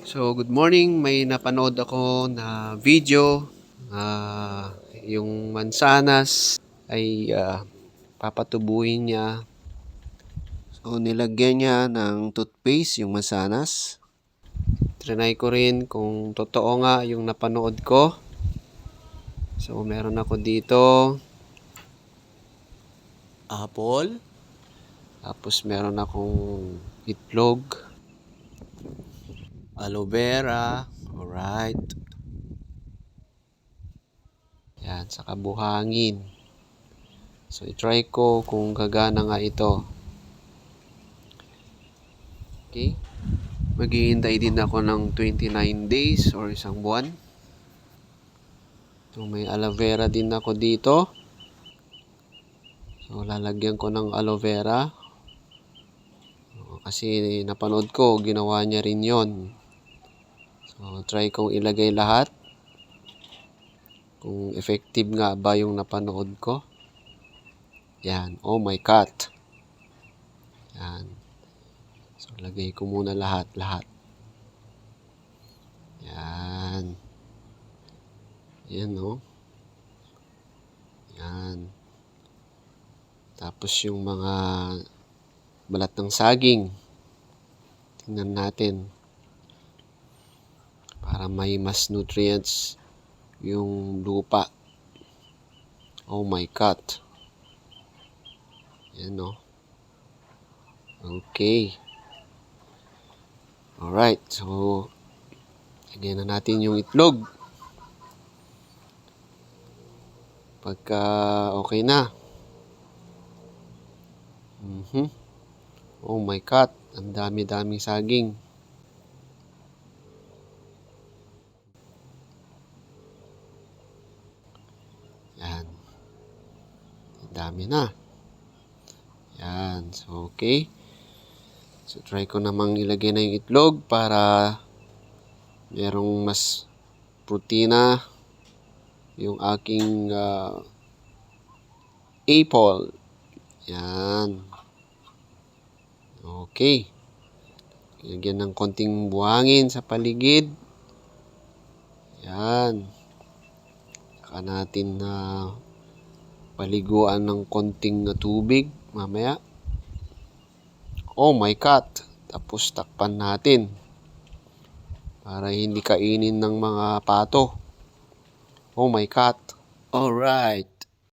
So, good morning. May napanood ako na video. Yung mansanas ay papatubuhin niya. So, nilagyan niya ng toothpaste yung mansanas. Trinay ko rin kung totoo nga yung napanood ko. So, meron ako dito apple. Tapos meron akong itlog. Aloe vera. Alright. Yan, saka buhangin. So, i-try ko kung gagana nga ito. Okay. Maghihintay din ako ng 29 days or isang buwan. So, may aloe vera din ako dito. So, lalagyan ko ng aloe vera. Kasi napanood ko, ginawa niya rin yon. So, try kong ilagay lahat. Kung effective nga ba yung napanood ko. Yan. Oh my God. Yan. So, lagay ko muna lahat. Yan. Yan, no? Yan. Tapos yung mga balat ng saging. Tingnan natin. Para may mas nutrients yung lupa. Oh my God. Yan, no? Okay. Alright. So, lagyan na natin yung itlog. Pagka okay na. Oh my God. Ang dami-daming saging. Yan. Ang dami na. Yan. So, okay. So, try ko namang ilagay na yung itlog para merong mas protina yung aking apple. Yan. Okay. Ilagyan ng konting buhangin sa paligid. Yan. Saka natin na paliguan ng konting tubig mamaya. Oh my God. Tapos takpan natin para hindi kainin ng mga pato. Oh my God. Alright.